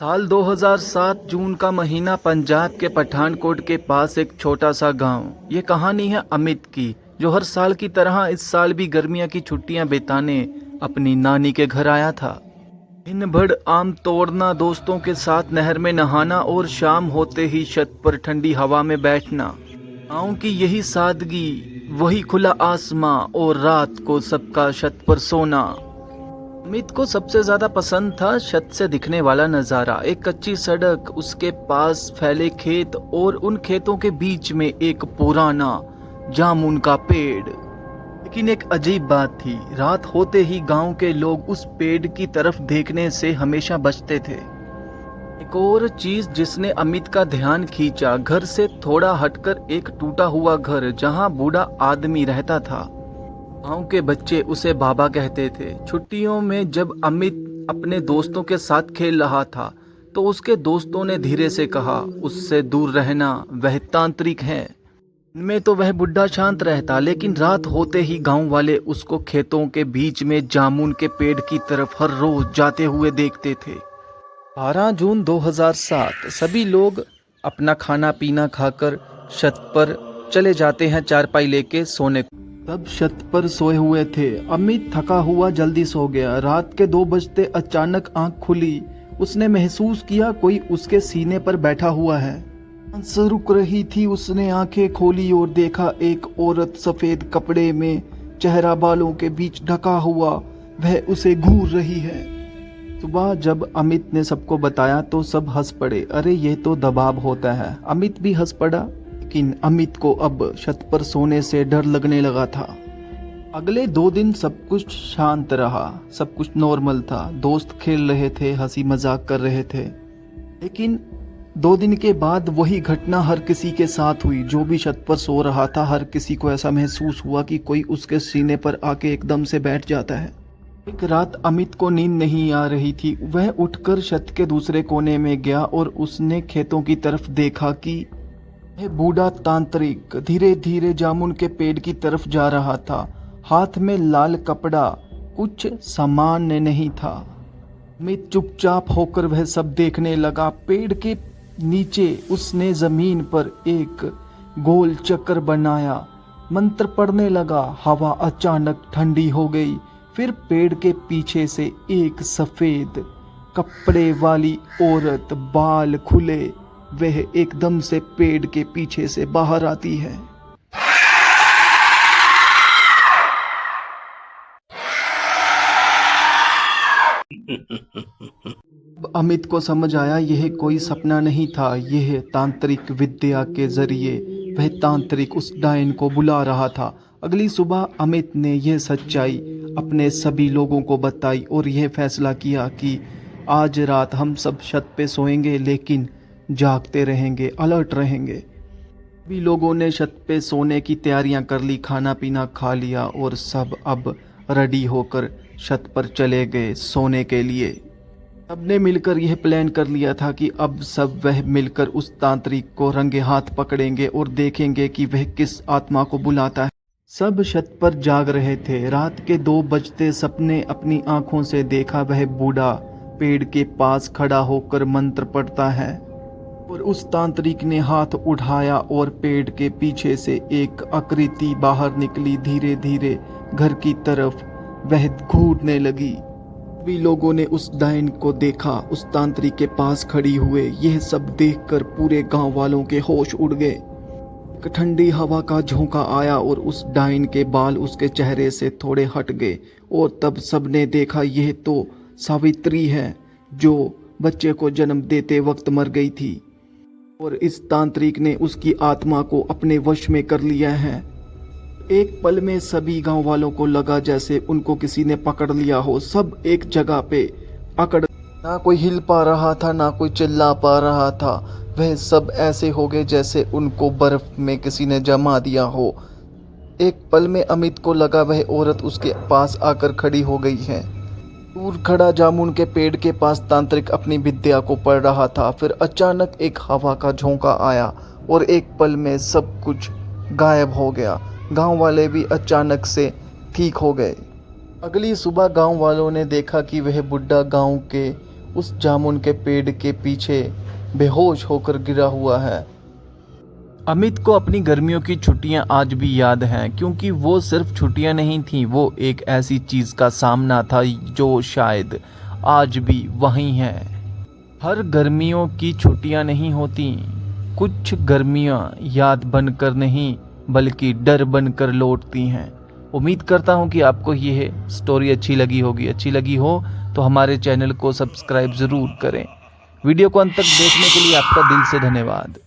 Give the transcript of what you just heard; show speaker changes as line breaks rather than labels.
साल 2007 जून का महीना पंजाब के पठानकोट के पास एक छोटा सा गांव। ये कहानी है अमित की, जो हर साल की तरह इस साल भी गर्मियों की छुट्टियां बिताने अपनी नानी के घर आया था। दिन भर आम तोड़ना, दोस्तों के साथ नहर में नहाना और शाम होते ही छत पर ठंडी हवा में बैठना। गाँव की यही सादगी, वही खुला आसमां और रात को सबका छत पर सोना। अमित को सबसे ज्यादा पसंद था छत से दिखने वाला नजारा। एक कच्ची सड़क, उसके पास फैले खेत और उन खेतों के बीच में एक पुराना जामुन का पेड़। लेकिन एक अजीब बात थी, रात होते ही गांव के लोग उस पेड़ की तरफ देखने से हमेशा बचते थे। एक और चीज जिसने अमित का ध्यान खींचा, घर से थोड़ा हटकर एक टूटा हुआ घर जहां बूढ़ा आदमी रहता था। गांव के बच्चे उसे बाबा कहते थे। छुट्टियों में जब अमित अपने दोस्तों के साथ खेल रहा था तो उसके दोस्तों ने धीरे से कहा, उससे दूर रहना, वह तांत्रिक है। इनमें तो वह बुढ़ा शांत रहता, लेकिन रात होते ही गांव वाले उसको खेतों के बीच में जामुन के पेड़ की तरफ हर रोज जाते हुए देखते थे। 12 जून 2007 सभी लोग अपना खाना पीना खाकर छत पर चले जाते हैं चारपाई लेके सोने को। तब छत पर सोए हुए थे। अमित थका हुआ जल्दी सो गया। रात के 2 बजते अचानक आंख खुली। उसने महसूस किया कोई उसके सीने पर बैठा हुआ है। सांस रुक रही थी। उसने आंखें खोली और देखा एक औरत सफेद कपड़े में, चेहरा बालों के बीच ढका हुआ, वह उसे घूर रही है। सुबह जब अमित ने सबको बताया तो सब हंस पड़े। अरे ये तो दबाव होता है। अमित भी हंस पड़ा, लेकिन अमित को अब छत पर सोने से डर लगने लगा था। अगले 2 दिन सब कुछ शांत रहा, सब कुछ नॉर्मल था। दोस्त खेल रहे थे, हंसी मजाक कर रहे थे। लेकिन 2 दिन के बाद वही घटना हर किसी के साथ हुई। जो भी छत पर सो रहा था, हर किसी को ऐसा महसूस हुआ कि कोई उसके सीने पर आके एकदम से बैठ जाता है। एक रात अमित को नींद नहीं आ रही थी। वह उठकर छत के दूसरे कोने में गया और उसने खेतों की तरफ देखा कि यह बूढ़ा तांत्रिक धीरे धीरे जामुन के पेड़ की तरफ जा रहा था। हाथ में लाल कपड़ा, कुछ सामान नहीं था। अमित चुपचाप होकर वह सब देखने लगा। पेड़ के नीचे उसने जमीन पर एक गोल चक्कर बनाया, मंत्र पढ़ने लगा। हवा अचानक ठंडी हो गई। फिर पेड़ के पीछे से एक सफेद कपड़े वाली औरत, बाल खुले, वह एकदम से पेड़ के पीछे से बाहर आती है। अमित को समझ आया यह कोई सपना नहीं था, यह तांत्रिक विद्या के जरिए वह तांत्रिक उस डायन को बुला रहा था। अगली सुबह अमित ने यह सच्चाई अपने सभी लोगों को बताई और यह फैसला किया कि आज रात हम सब छत पे सोएंगे, लेकिन जागते रहेंगे, अलर्ट रहेंगे। सभी लोगों ने छत पे सोने की तैयारियां कर ली, खाना पीना खा लिया और सब अब रेडी होकर छत पर चले गए सोने के लिए। सबने मिलकर यह प्लान कर लिया था कि अब सब वह मिलकर उस तांत्रिक को रंगे हाथ पकड़ेंगे और देखेंगे कि वह किस आत्मा को बुलाता है। सब छत पर जाग रहे थे। रात के 2 बजते सबने अपनी आंखों से देखा वह बूढ़ा पेड़ के पास खड़ा होकर मंत्र पढ़ता है और उस तांत्रिक ने हाथ उठाया और पेड़ के पीछे से एक आकृति बाहर निकली। धीरे धीरे घर की तरफ वह घूरने लगी। सभी लोगों ने उस डायन को देखा, उस तांत्रिक के पास खड़ी हुए। यह सब देखकर पूरे गांव वालों के होश उड़ गए। एक ठंडी हवा का झोंका आया और उस डायन के बाल उसके चेहरे से थोड़े हट गए और तब सबने देखा यह तो सावित्री है, जो बच्चे को जन्म देते वक्त मर गई थी और इस तांत्रिक ने उसकी आत्मा को अपने वश में कर लिया है। एक पल में सभी गांव वालों को लगा जैसे उनको किसी ने पकड़ लिया हो। सब एक जगह पे अकड़, ना कोई हिल पा रहा था, ना कोई चिल्ला पा रहा था। वह सब ऐसे हो गए जैसे उनको बर्फ में किसी ने जमा दिया हो। एक पल में अमित को लगा वह औरत उसके पास आकर खड़ी हो गई है। दूर खड़ा जामुन के पेड़ के पास तांत्रिक अपनी विद्या को पढ़ रहा था। फिर अचानक एक हवा का झोंका आया और एक पल में सब कुछ गायब हो गया। गांव वाले भी अचानक से ठीक हो गए। अगली सुबह गांव वालों ने देखा कि वह बुढ़ा गांव के उस जामुन के पेड़ के पीछे बेहोश होकर गिरा हुआ है। अमित को अपनी गर्मियों की छुट्टियां आज भी याद हैं, क्योंकि वो सिर्फ छुट्टियां नहीं थीं, वो एक ऐसी चीज़ का सामना था जो शायद आज भी वहीं है। हर गर्मियों की छुट्टियां नहीं होती, कुछ गर्मियां याद बनकर नहीं बल्कि डर बनकर लौटती हैं। उम्मीद करता हूं कि आपको यह स्टोरी अच्छी लगी होगी। अच्छी लगी हो तो हमारे चैनल को सब्सक्राइब ज़रूर करें। वीडियो को अंत तक देखने के लिए आपका दिल से धन्यवाद।